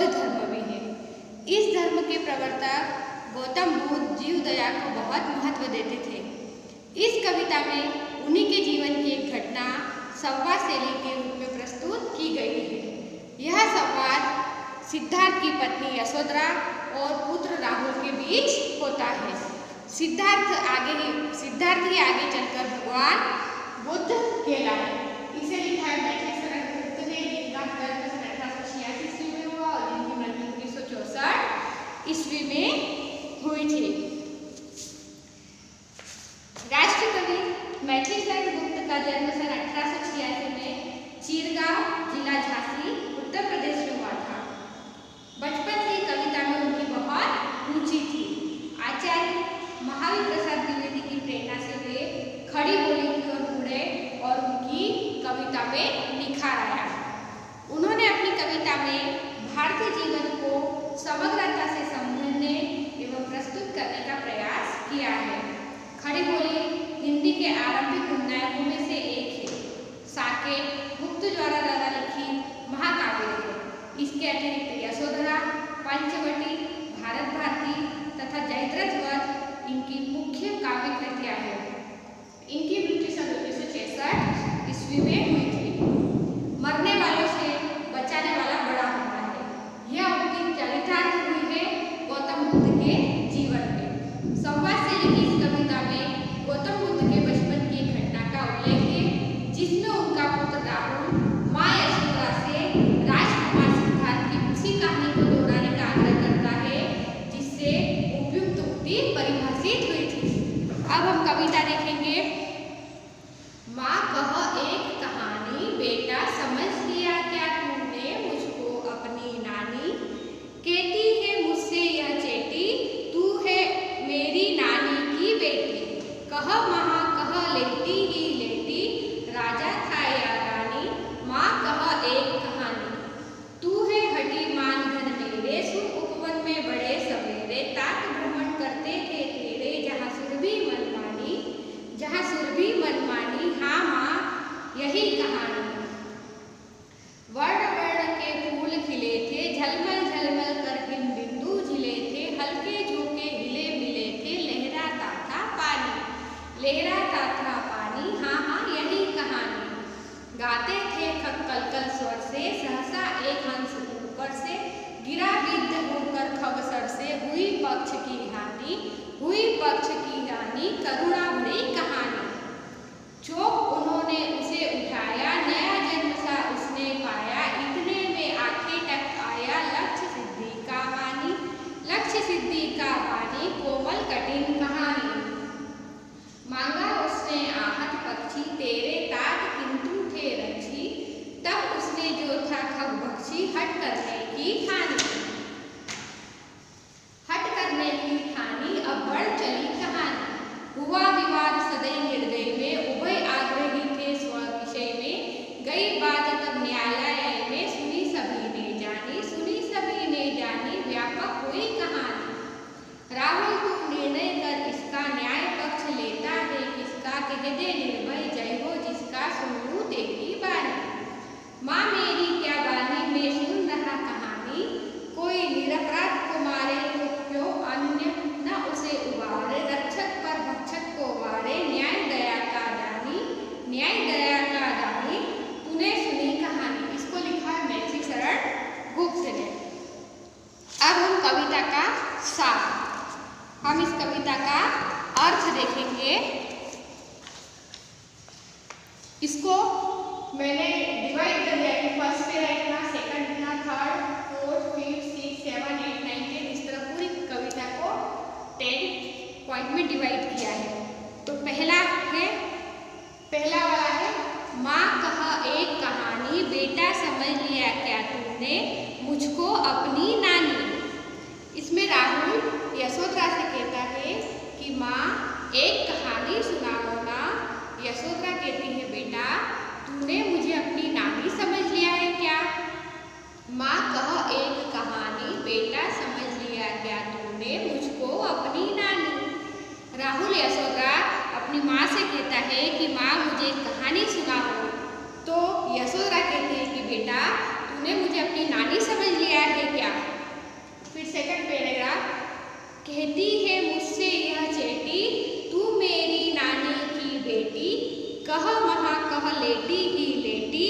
धर्म भी है। इस धर्म के प्रवर्तक गौतम बुद्ध जीव दया को बहुत महत्व देते थे। इस कविता में उन्हीं के जीवन की एक घटना संवाद शैली के रूप में प्रस्तुत की गई है। यह संवाद सिद्धार्थ की पत्नी यशोधरा और पुत्र राहुल के बीच होता है। सिद्धार्थ ही आगे चलकर भगवान बुद्ध कहलाए। इसे लिखा है मैथिली शरण गुप्त ने, जिनका जन्म 1886 ईस्वी में हुआ और जिनकी मृत्यु 1964 ईस्वी में हुई थी। राष्ट्रकवि मैथिली शरण गुप्त का जन्म सन 1886 में चिरगांव जिला झांसी उत्तर प्रदेश में हुआ था। बचपन से कविता में उनकी बहुत रुचि थी। आचार्य महावीर प्रसाद द्विवेदी की प्रेरणा से वे खड़ी बोली की ओर मुड़े और उनकी कविता में निखार आया। उन्होंने अपनी कविता में भारतीय जीवन को समग्रता से समझने एवं प्रस्तुत करने का प्रयास किया है। खड़ी बोली हिंदी के आरंभिक उन्नयकों में से एक है। साकेत गुप्त द्वारा लिखित महाकाव्य है। इसके अतिरिक्त यशोधरा, पंचवटी, भारत भारती तथा जयद्रथ वध इनकी मुख्य काव्य कृतियां हैं। इनकी मृत्यु सन 1966 ईस्वी में हुई थी। मरने वालों से बचाने वाला बड़ा होता है, यह उनकी चरितार्थ हुई है गौतम बुद्ध के जीवन में। संवाद शैली की इस कविता में गौतम बुद्ध के बचपन की एक घटना का उल्लेख है, जिसमें उनका पुत्र राहुल माँ यशोधरा से राजकुमार सिद्धार्थ की उसी कहानी को दोहराने का आग्रह करता है जिससे उपयुक्त उक्ति परिभाषित हुई थी। अब हम कविता देखेंगे। माँ कह एक कहानी, बेटा समझ लिया क्या तूने मुझको अपनी नानी। कहती है मुझसे यह चेटी, तू है मेरी नानी की बेटी। कह महा कह लेटी ही लेटी, राजा था या रानी। माँ कह एक कहानी, तू है हटी मान धन मेरे। सुन उपवन में बड़े सवेरे, तात भ्रमण करते थे तेरे। जहाँ सुरभि मनमानी, जहाँ सुरभि मनमानी। हाँ माँ यही कहानी। वर्ण वर्ण के फूल खिले थे, झलमल झलमल कर हिम बिंदु झिले थे। हल्के झोंके हिले मिले थे, लहराता था पानी, लहराता था पानी। हाँ हाँ यही कहानी। गाते थे कलकल स्वर से, सहसा एक हंस ऊपर से। गिरा विद्ध होकर खगसर से, हुई पक्ष की हानि, हुई पक्ष की हानि। करुणा भरी कहानी। चौक उन्होंने उसे उठाया, नया जन्म सा उसने पाया। इतने में आंखें टक आया, लक्ष्य सिद्धि का वाणी, लक्ष्य सिद्धि का वाणी। कोमल कठिन कहानी। मांगा उसने आहत पक्षी, तेरे तात किंतु थे रक्षी। तब उसने जो था खग बख्शी, हट करने की ठानी, हट करने की ठानी। अब बढ़ चली कहानी। हुआ विवाद सदैव निर्दय में, उभय आग्रही थे स्व विषय में। गई बात तब न्यायालय में, सुनी सभी ने जानी, सुनी सभी ने जानी। व्यापक हुई कहानी। राहुल तू निर्णय कर इसका, न्याय पक्ष लेता है किसका। कह दे निर्भय जय हो जिसका, सुन लूं तेरी बानी। माँ मेरी क्या बानी, मैं सुन रहा कहानी। कोई निरपराध को मारे तो क्यों अन्य न उसे उबारे। रक्षक पर भक्षक को वारे, न्याय दया का दानी, न्याय दया का दानी। तूने सुनी कहानी। इसको लिखा है मैथिली शरण गुप्त ने। अब हम कविता का सार, हम इस कविता का अर्थ देखेंगे। इसको मैंने डिवाइड कर दिया कि फर्स्ट पे रखना, सेकंड लिखना, थर्ड, फोर्थ, फिफ्थ, सिक्स, 7, 8, 9, 10 इस तरह पूरी कविता को 10 पॉइंट में डिवाइड किया है। तो पहला वाला है माँ कह एक कहानी, बेटा समझ लिया क्या तूने मुझको अपनी नानी। इसमें राहुल यशोधरा से कहता है कि माँ एक कहानी सुनाओ ना। यशोधरा कहती है बेटा तूने मुझे अपनी नानी समझ लिया है क्या। माँ कह एक कहानी, बेटा समझ लिया क्या तूने मुझको अपनी नानी। राहुल यशोधरा अपनी माँ से कहता है कि माँ मुझे कहानी सुनाओ। तो यशोधरा कहती है कि बेटा तूने मुझे अपनी नानी समझ लिया है क्या। फिर सेकंड पैराग्राफ, कहती है मुझसे यह चेटी, तू मेरी नानी की बेटी, कह महा कह लेटी ही लेटी,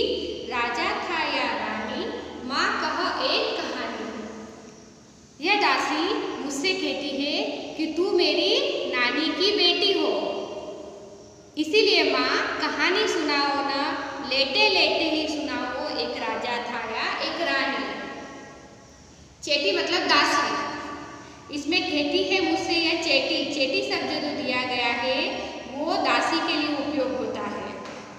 राजा था या रानी, माँ कह एक कहानी। यह दासी मुझसे कहती है कि तू मेरी नानी की बेटी हो, इसीलिए माँ कहानी सुनाओ ना, लेटे लेटे ही सुनाओ, एक राजा था या एक रानी। चेटी मतलब दासी। इसमें कहती है मुझसे यह चेटी, चेटी शब्द जो दिया गया है वो दासी के लिए उपयोग होता है।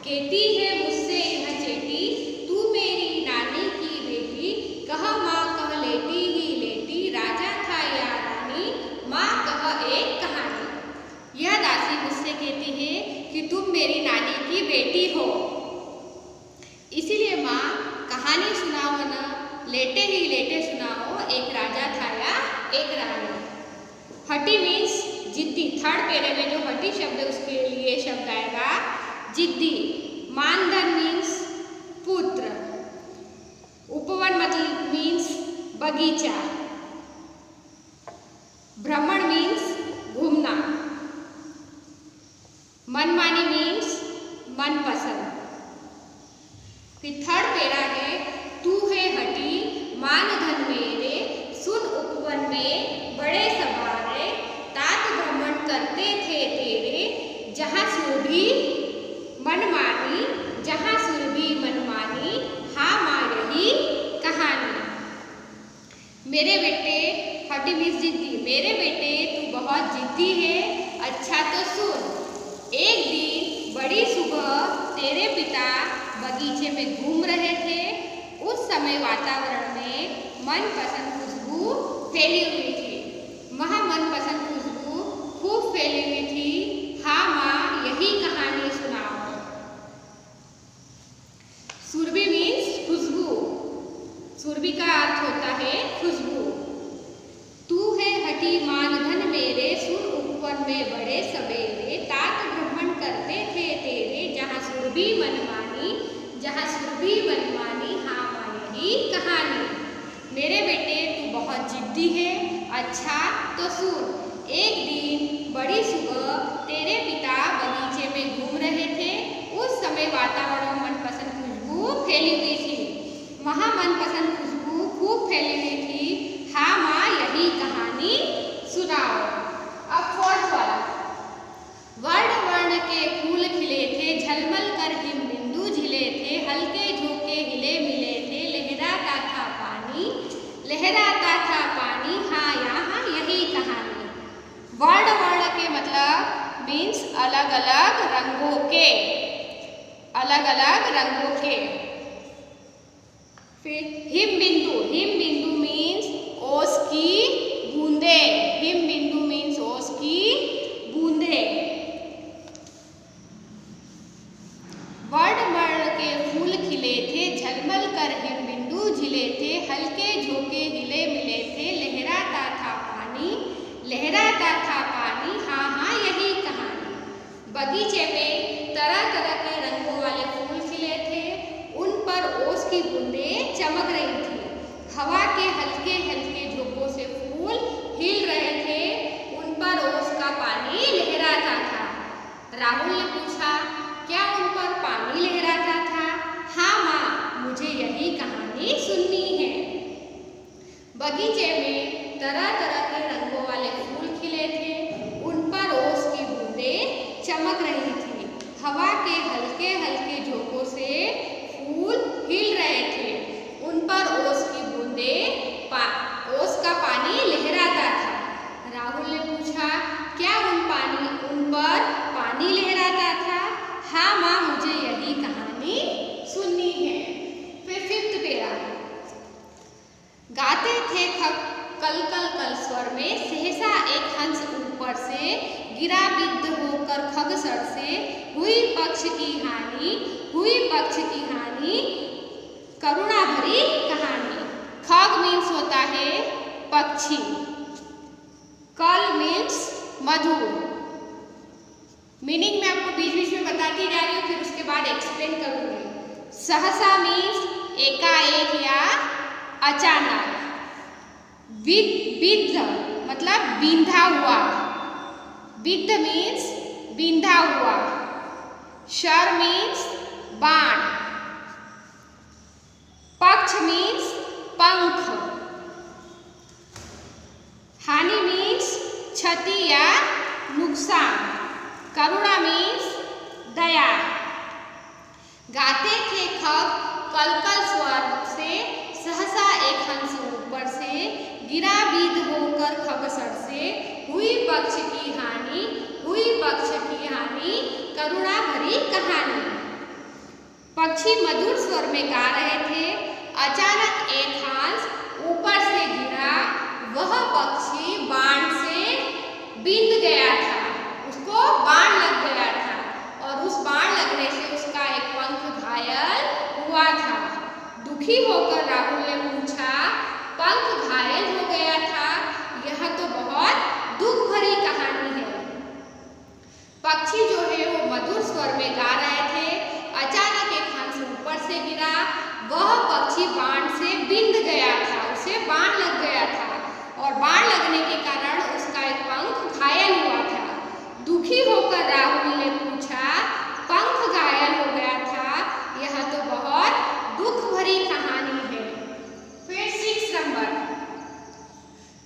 कहती है मुझसे यह चेटी, तू मेरी नानी की बेटी, कह माँ कह लेटी ही लेटी, राजा था या रानी, माँ कह एक कहानी। यह दासी मुझसे कहती है कि तुम मेरी नानी की बेटी हो, इसीलिए माँ कहानी सुनाओ ना, लेटे ही लेटे सुनाओ, एक राजा था या एक रानी। हठी मीन्स जिद्दी। थर्ड पेरे में जो हठी शब्द है उसके लिए शब्द आएगा जिद्दी। मानधन मीन्स पुत्र। उपवन मतलब मीन्स बगीचा। भ्रमण मीन्स घूमना। मनमानी मीन्स मनपसंद। फिर थर्ड पेरा है, तू है हटी मान धन मेरे, सुन उपवन में बड़े सवारे, तात भ्रमण करते थे तेरे, जहाँ सुरभि मनमानी, जहाँ सुरभि मनमानी, हाँ माँ यही कहानी। मेरे बेटे, हटी मीन्स जिद्दी, मेरे बेटे तू बहुत जिद्दी है, अच्छा तो सुन। एक दिन बड़ी सुबह तेरे पिता बगीचे में घूम रहे थे, उस समय वातावरण में मनपसंद खुशबू फैली हुई थी। वहाँ मनपसंद खुशबू खूब फैली हुई थी। हाँ माँ यही कहानी सुनाओ। सुरभि मीन्स खुशबू। सुरभि का अर्थ होता है खुशबू। तू है हटी मान धन मेरे, सुन उपवन में बड़े सवेरे, तात भ्रमण करते थे तेरे, जहाँ सुरभि मनमानी, जहाँ सुरभि मनमानी, हाँ माँ यही कहानी। मेरे बेटे तू बहुत जिद्दी है, अच्छा तो सुन। एक दिन बड़ी सुबह तेरे पिता बगीचे में घूम रहे थे, उस समय वातावरण में मनपसंद खुशबू फैली हुई थी। वहाँ मनपसंद खुशबू खूब फैली हुई थी। हाँ माँ यही कहानी सुनाओ। अब फोर्थ वाला, वर्ण वर्ण के फूल खिले थे, झलमल कर हिम बिंदु झिले थे, हल्के झोंके हिले मिले थे, लहराता था पानी, लहराता था पानी, हाँ यहाँ यही कहानी। वर्ण वर्ण के मतलब मीन्स अलग अलग रंगों के, अलग अलग रंगों के। फिर हिम बिंदु, हिम बिंदु मीन्स ओस की बूंदे, हिम बिंदु मीन्स ओस की बूंदे। वर्ण वर्ण के फूल खिले थे, झलमल कर हिम बिंदु झिले थे, हल्के झोंके हिले मिले थे, लहराता था पानी, लहराता था पानी, हाँ हाँ यही कहानी। बगीचे में तरह तरह के रंगों वाले फूल खिले थे, उन पर ओस की बूंदें चमक रही थी। हवा के हल्के हल्के झोंकों से फूल हिल रहे थे, उन पर ओस का पानी लहराता था। राहुल ने पूछा, क्या उन पर पानी लहराता था? हाँ माँ मुझे यही कहानी सुननी है। बगीचे में तरह तरह के रंगों वाले फूल खिले थे, उन पर ओस की बूंदें चमक रही थी। हवा के हल्के हल्के झोंकों से फूल हिल रहे थे, उन पर ओस की बूंदें ओस का पानी लहराता था। राहुल ने पूछा, क्या उन पर पानी लहराता था? हाँ माँ मुझे यही कहानी सुननी है। फिर फिफ्थ पेरा, गाते थे कल कल कल स्वर में, सहसा एक हंस ऊपर से गिरा, बिद्ध होकर खग सर से, हुई पक्ष की हानि, हुई पक्ष की हानि, करुणा भरी कहानी। खग मीन्स होता है पक्षी, कल मीन्स मधुर। मीनिंग मैं आपको बीच बीच में बताती जा रही हूँ, फिर उसके बाद एक्सप्लेन करूंगी। सहसा मीन्स एकाएक या अचानक। बिद्ध मतलब बींधा हुआ, बिद्ध मीन्स बींधा हुआ। शर मीन्स बाण, पक्ष मीन्स पंख, हानि मीन्स क्षति या नुकसान, करुणा मीन्स दया। गाते थे खग कलकल स्वर से, सहसा एक हंस ऊपर से, गिरा बिद होकर खगसर से, हुई पक्ष की हानि, हुई पक्ष की हानि, करुणा भरी कहानी। पक्षी मधुर स्वर में गा रहे थे। अचानक एक हंस ऊपर से गिरा, वह पक्षी बाण से बिंद गया था, उसको बाण लग गया था और उस बाण लगने से उसका एक पंख घायल हुआ था। दुखी होकर राहुल ने पूछा, पंख घायल हो गया था, यह तो बहुत दुख भरी कहानी है। पक्षी जो है वो मधुर स्वर में गा रहे थे। अचानक एक हंस ऊपर से गिरा, वह पक्षी बाण से बिंद गया था, उसे बाण लग गया था और बाण लगने के कारण उसका एक पंख घायल हुआ था। दुखी होकर राहुल ने पूछा, पंख घायल हो गया था, यह तो बहुत दुख भरी कहानी है। फिर 6 नंबर,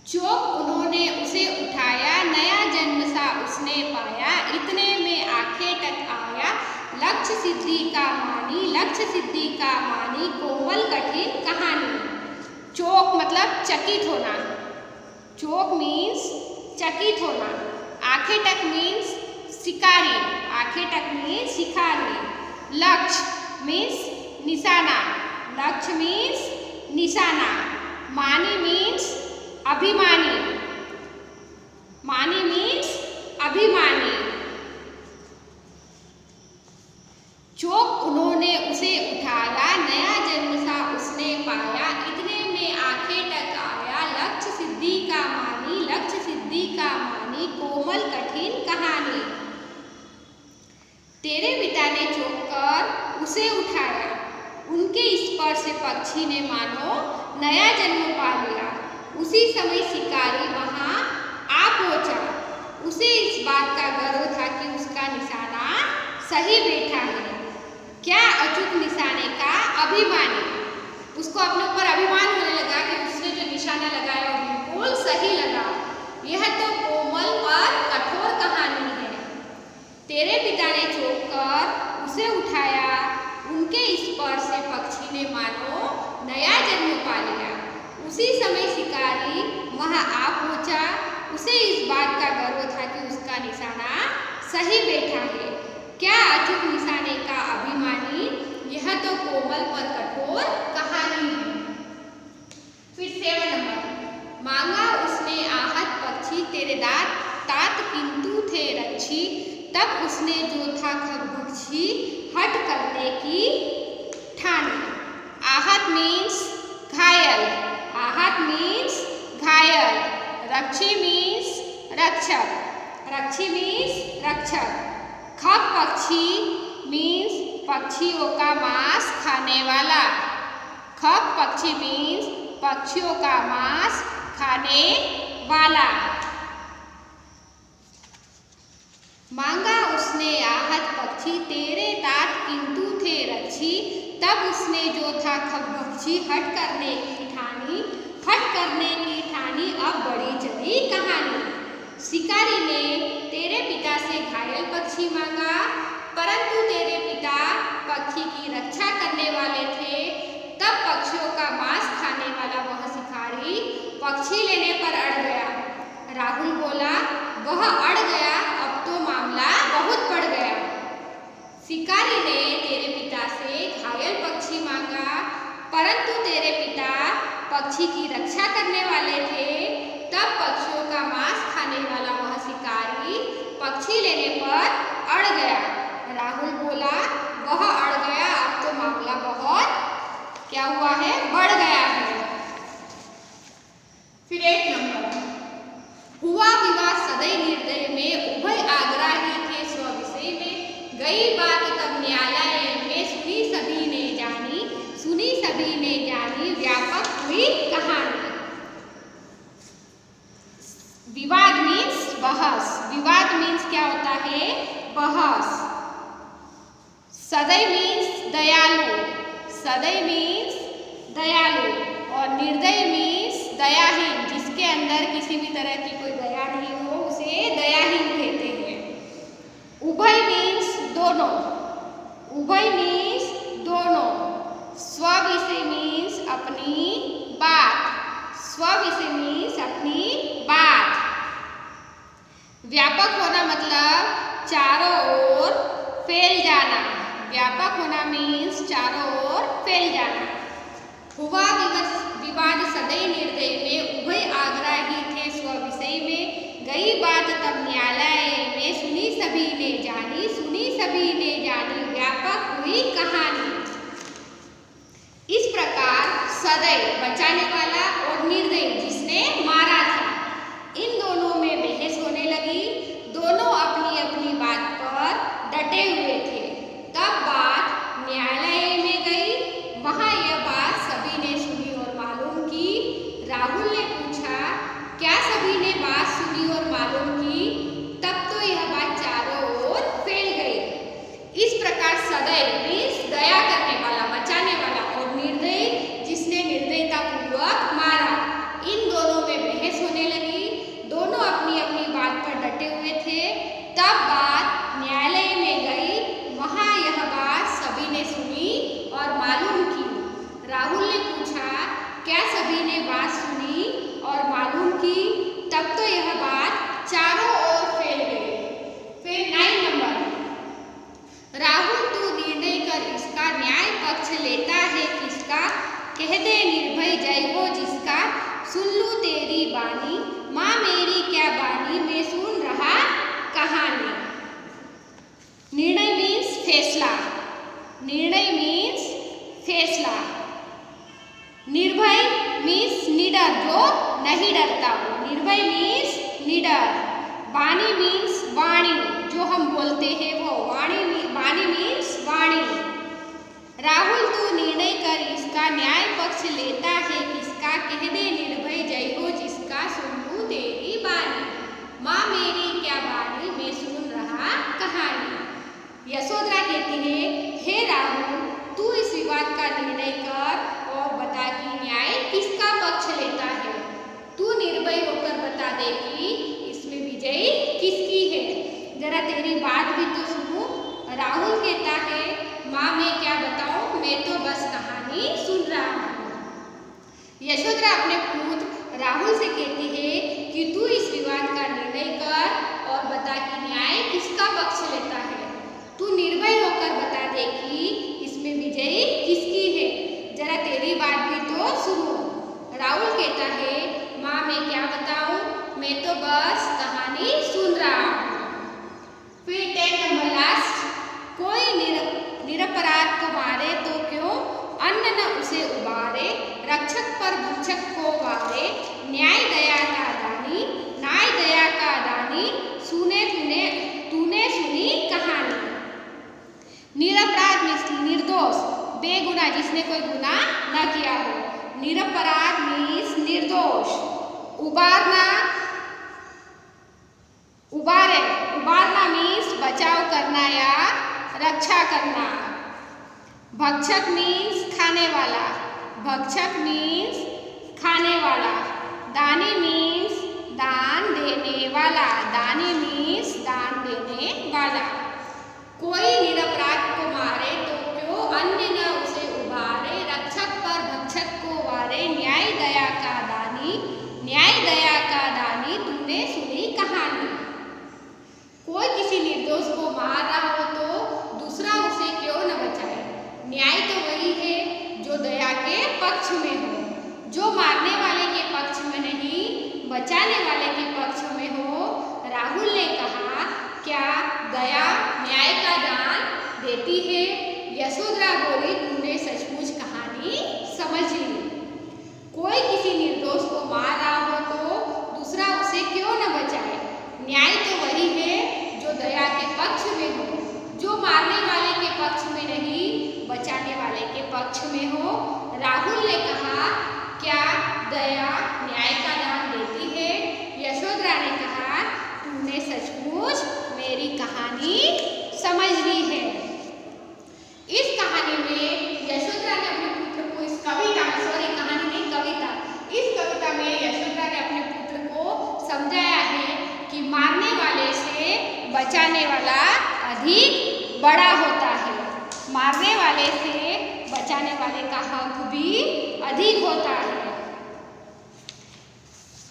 चौंक उन्होंने उसे उठाया, नया जन्म सा उसने पाया, इतने में आंखें टक आया, लक्ष्य सिद्धि का मानी, लक्ष्य सिद्धि का मानी, कोमल कठिन कहानी। चौंक मतलब चकित होना, चौंक मीन्स चकित होना। आंखें टक मीन्स शिकारी, आंखें टक मीन्स शिकारी। लक्ष्य मीन्स निशाना, लक्ष्य मीन्स निशाना। मानी मीन्स अभिमानी, मानी मीन्स अभिमानी। चौंक उन्होंने उसे उठाया, नया जन्म सा उसने पाया, इतने में आंखें टक आया, लक्ष्य सिद्धि का मानी, लक्ष्य सिद्धि का मानी, कोमल कठिन कहानी। तेरे पिता ने चौंक कर उसे उठाया, उनके स्पर्श से पक्षी ने मानो नया जन्म पा लिया। उसी समय शिकारी वहां आ पहुंचा। उसे इस बात का गर्व था कि उसका निशाना सही बैठा है। क्या अचूक निशाने का अभिमानी, उसको अपने ऊपर अभिमान होने लगा कि उसने जो निशाना लगाया वो बिल्कुल सही लगा। यह तो कोमल पर कठोर कहानी है। तेरे पिता ने चौंक कर उसे उठाया, उनके स्पर्श से पक्षी ने मानो नया जन्म पा लिया। उसी समय शिकारी वहां आ पहुंचा। उसे इस बात का गर्व था कि उसका निशाना सही बैठा है। क्या अचूक निशाने का अभिमानी, यह तो कोमल पर कठोर कहानी है। फिर 7 नंबर, मांगा उसने आहत पक्षी, तेरे दांत तात किंतु थे रक्षी, तब उसने जो था खगभक्षी, हट करने की ठानी। आहत मीन्स घायल, आहत मीन्स घायल। रक्षी मीन्स रक्षक, रक्षी मीन्स रक्षक। खग पक्षी मीन्स पक्षियों का मांस खाने वाला, खग पक्षी मीन्स पक्षियों का मांस खाने वाला। मांगा उसने आहत पक्षी, तेरे दांत किंतु थे रक्षी, तब उसने जो था खगभक्षी, हट करने की ठानी, हट करने की ठानी। अब बड़ी चली कहानी। शिकारी ने तेरे पिता से घायल पक्षी मांगा, परंतु तेरे पिता पक्षी की रक्षा करने वाले थे। तब पक्षियों का मांस खाने वाला वह शिकारी पक्षी लेने पर अड़ गया। राहुल बोला, वह अड़ गया, अब तो मामला बहुत बढ़ गया। शिकारी ने तेरे पिता से घायल पक्षी मांगा, परंतु तेरे पिता पक्षी की रक्षा करने वाले थे। तब पक्षियों का मांस खाने वाला वह शिकारी पक्षी लेने पर अड़ गया। राहुल बोला, वह अड़ गया, अब तो मामला बहुत क्या हुआ है, बढ़ गया है। फिर 8 नंबर, हुआ विवाद सदैव निर्दय में, उभय आग्रही थे स्वविषय में, गई बात तब न्यायालय में, सुनी सभी ने जानी, सुनी सभी ने जानी व्यापक हुई कहानी। विवाद मीन्स बहस। विवाद मीन्स क्या होता है? बहस। सदय मीन्स दयालु। सदय मीन्स दयालु। और निर्दय मीन्स दयाहीन। जिसके अंदर किसी भी तरह की कोई दया नहीं हो उसे दयाहीन कहते हैं। उभय मीन्स दोनों। उभय मीन्स दोनों। स्वविषय मीन्स अपनी बात। स्वविषय मीन्स अपनी बात। व्यापक होना मतलब चारों ओर फैल जाना। व्यापक होना मीन्स चारों ओर फैल जाना। हुआ विवाद सदय निर्दय में, उभय आग्रही थे स्वविषय में। गई बात तब न्यायालय में, सुनी सभी ने जानी, सुनी सभी ने जानी व्यापक हुई कहानी। इस प्रकार सदय बचाने वाला और निर्दय जिसने मारा था, इन दोनों में बहस होने लगी। दोनों अपनी अपनी बात पर डटे हुए थे। तब बात न्यायालय में गई। वहां यह बात सभी ने सुनी और मालूम की। राहुल ने पूछा, क्या सभी ने बात सुनी और मालूम की? तब तो यह बात चारों ओर फैल गई। इस प्रकार सदय मीन्स दया करने वाला, बचाने वाला, और निर्दय जिसने निर्दयता पूर्वक मारा, इन दोनों में बहस होने लगी। दोनों अपनी अपनी बात पर डटे हुए थे। तब बात न्यायालय में गई। वहां यह बात सभी ने सुनी और मालूम की। राहुल ने पूछा, क्या सभी ने बात सुनी और मालूम की? तब तो यह बात चारों ओर फैल गई। फिर 9 नंबर, राहुल तू निर्णय कर इसका, न्याय पक्ष लेता है किसका? कह दे निर्भय जय हो जिसका, सुन लूं तेरी बानी, माँ मेरी क्या बानी, मैं सुन रहा कहानी। निर्णय मीन्स फैसला। निर्णय मीन्स फैसला। निर्भय मीन्स निडर, जो नहीं डरता हो। निर्भय मीन्स निडर। वाणी मीन्स वाणी, जो हम बोलते हैं वो। वाणी मीन्स वाणी। राहुल तू निर्णय कर इसका, न्याय पक्ष लेता है किसका? कह दे निर्भय जय हो जिसका, सुन लूं तेरी बानी, माँ मेरी क्या बानी, मैं सुन रहा कहानी। यशोधरा कहती है, हे राहुल तू इस विवाद का निर्णय कर और बता कि न्याय किसका पक्ष लेता है। तू निर्भय होकर बता दे कि इसमें विजयी किसकी है। जरा तेरी बात भी तो सुनूं। राहुल कहता है, माँ मैं क्या बताऊं, मैं तो बस कहानी सुन रहा हूँ। यशोधरा अपने पुत्र राहुल से कहती है कि तू इस विवाद का निर्णय कर और बता कि न्याय किसका पक्ष लेता है। तू निर्भय होकर बता दे कि इसमें विजयी किसकी है। जरा तेरी बात भी तो सुनो। राहुल कहता है, माँ मैं क्या बताऊं, मैं तो बस कहानी सुन रहा हूँ। फिर 10 नंबर लास्ट, कोई निरपराध को मारे तो क्यों, अन्न न उसे उबारे, रक्षक पर भक्षक को वारे, न्याय दया का दानी, न्याय दया का दानी, सुने तूने सुनी कहानी। निरपराध मीन्स निर्दोष, बेगुनाह, जिसने कोई गुनाह न किया हो। निरपराध मीन्स निर्दोष। उबारना मीन्स बचाव करना या रक्षा करना। भक्षक मीन्स खाने वाला। भक्षक मीन्स खाने वाला। दानी मीन्स दान देने वाला। दानी मीन्स दान देने वाला। कोई निरपराध को मारे तो क्यों, अन्य न उसे उबारे, रक्षक पर भक्षक को वारे, न्याय दया का दानी, न्याय दया का दानी, तूने सुनी कहानी। कोई किसी निर्दोष को मार रहा हो तो दूसरा उसे क्यों न बचाए। न्याय तो वही है जो दया के पक्ष में हो, जो मारने वाले के पक्ष में नहीं, बचाने वाले के पक्ष में हो। राहुल ने कहा, क्या दया न्याय का दान देती है? यशोधरा बोली, तूने सचमुच कहानी समझ ली। कोई किसी निर्दोष को मार रहा हो तो दूसरा उसे क्यों न बचाए। न्याय तो वही है जो दया के पक्ष में हो, जो मारने वाले के पक्ष में नहीं, बचाने वाले के पक्ष में हो। राहुल ने कहा, क्या दया न्याय का दान देती है? यशोधरा ने कहा, तूने सचमुच मेरी कहानी समझ ली है। इस कहानी में यशोधरा ने अपने पुत्र को, इस कविता में, सॉरी कहानी नहीं कविता, इस कविता में यशोधरा ने अपने पुत्र को समझाया है कि मारने वाले से बचाने वाला अधिक बड़ा होता है। मारने वाले से बचाने वाले का हक भी अधिक होता है।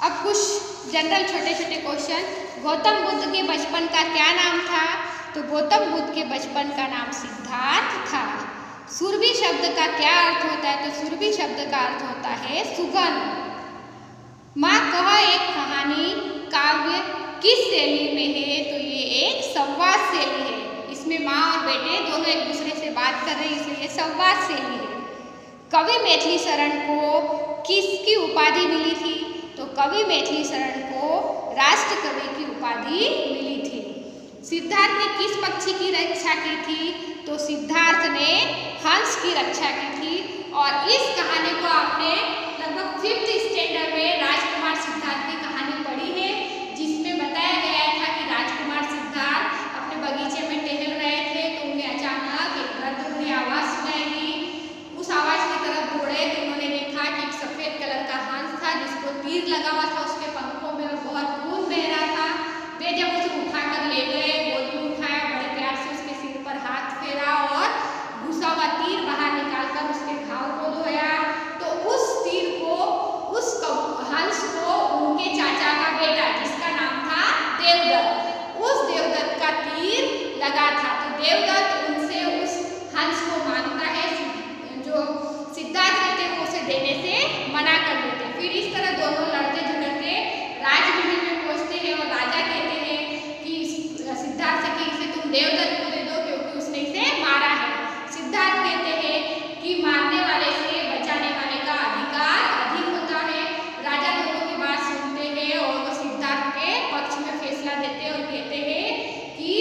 अब कुछ जनरल छोटे छोटे क्वेश्चन। गौतम बुद्ध के बचपन का क्या नाम था? तो गौतम बुद्ध के बचपन का नाम सिद्धार्थ था। सुरभि शब्द का क्या अर्थ होता है? तो सुरभि शब्द का अर्थ होता है सुगंध। माँ कह एक कहानी काव्य किस शैली में है? तो ये एक संवाद शैली है। इसमें माँ और बेटे दोनों एक दूसरे से बात कर रहे हैं, इसलिए ये संवाद शैली है। कवि मैथिली शरण को किसकी उपाधि मिली थी? तो कवि मैथिली शरण को राष्ट्र कवि की उपाधि मिली थी। सिद्धार्थ ने किस पक्षी की रक्षा की थी? तो सिद्धार्थ ने हंस की रक्षा की थी। और इस कहानी को आपने लगभग 5th स्टैंडर्ड में राजकुमार सिद्धार्थ की कहानी पढ़ी है, जिसमें बताया गया था कि राजकुमार सिद्धार्थ अपने बगीचे में टहल रहे थे तो उन्हें अचानक एक दर्द भरी आवाज़ सुनाई दी। उस आवाज़ की तरफ दौड़े तो उन्होंने देखा कि एक सफ़ेद कलर का हंस था जिसको तीर लगा हुआ था उसके पंखों में और बहुत खून बह रहा था। वे जब उसे उठाकर ले गए, गोद में उठाया, बड़े प्यार से उसके सिर पर हाथ फेरा और घुसा हुआ तीर बाहर निकालकर उसके घाव को धोया। तो उस तीर को, उस हंस को उनके चाचा का बेटा जिसका नाम था देवदत्त, उस देवदत्त का तीर लगा था। तो देवदत्त उनसे उस हंस को मांगता है, जो सिद्धार्थ रहते हैं उसे देने से मना कर देते। फिर इस तरह दोनों लड़ते झगड़ते राजमहल में पहुंचते हैं और राजा कहते हैं कि सिद्धार्थ से कि इसे तुम देवदत्त को दे दो क्योंकि उसने इसे मारा है। सिद्धार्थ कहते हैं कि मारने वाले से बचाने वाले का अधिकार अधिक होता है। राजा दोनों की बात सुनते हैं और वो सिद्धार्थ के पक्ष में फैसला देते हैं और कहते हैं कि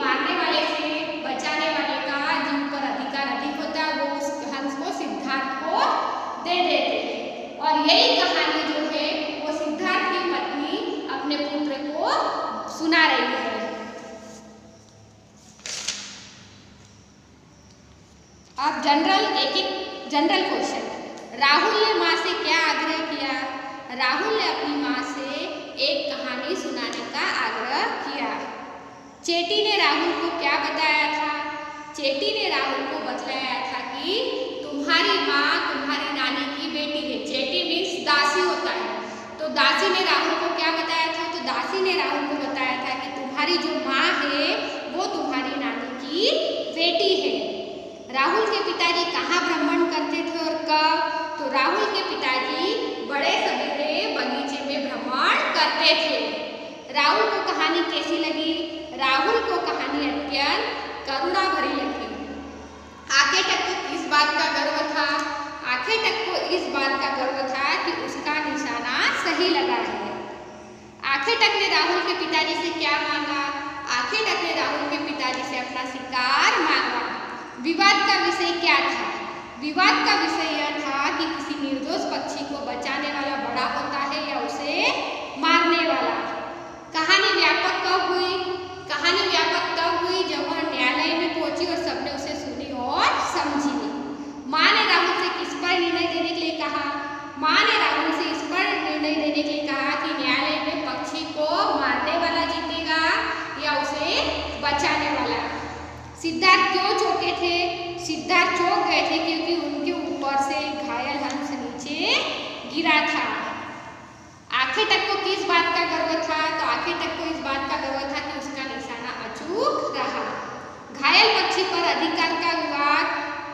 मारने वाले से बचाने वाले का जिन पर अधिकार अधिक होता है वो उस हंस को सिद्धार्थ को दे देते हैं। और यही कहानी जो है वो सिद्धार्थ की पत्नी अपने पुत्र को सुना रही है। अब जनरल क्वेश्चन। राहुल ने माँ से क्या आग्रह किया? राहुल ने अपनी माँ से एक कहानी सुनाने का आग्रह किया। चेटी ने राहुल को क्या बताया था? चेटी ने राहुल को बतलाया था कि तुम्हारी माँ तुम्हारी नानी की बेटी है। चेटी मीन्स दासी होता है। तो दासी ने राहुल को क्या बताया था? तो दासी ने राहुल को बताया था कि तुम्हारी जो माँ है वो तुम्हारी नानी की बेटी है। राहुल के पिताजी कहाँ भ्रमण करते थे और कब? तो राहुल के पिताजी बड़े सवेरे बगीचे में भ्रमण करते थे। राहुल को कहानी कैसी लगी? राहुल को कहानी अत्यंत करुणा भरी लगी। आखे तक को किस बात का गर्व था? आखे तक को इस बात का गर्व था कि उसका निशाना सही लगा है। आखे तक ने राहुल के पिताजी से क्या मांगा? आखे तक ने राहुल के पिताजी से अपना शिकार मांगा। विवाद का विषय क्या था? विवाद का विषय यह था कि किसी निर्दोष पक्षी को बचाने वाला बड़ा होता है या उसे मारने वाला। कहानी व्यापक कब हुई? कहानी व्यापक तब हुई जब वह न्यायालय में पहुंची और सबने उसे सुनी और समझी। माँ ने राहुल से किस पर निर्णय देने के लिए कहा? माँ ने राहुल से इस पर निर्णय देने के लिए कहा कि न्यायालय में पक्षी को मारने वाला जीतेगा या उसे बचाने वाला। सिद्धार्थ क्यों चौंके थे? सिद्धार्थ चौंक गए थे क्योंकि उनके ऊपर से घायल हंस नीचे गिरा था। आखे तक को किस बात का गर्व था? तो आखे तक को इस बात का गर्व था कि उसका निशाना अचूक रहा। घायल पक्षी पर अधिकार का विवाद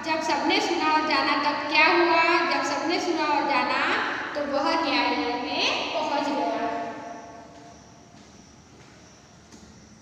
जब सबने सुना और जाना तब क्या हुआ? जब सबने सुना और जाना तो वह न्यायालय में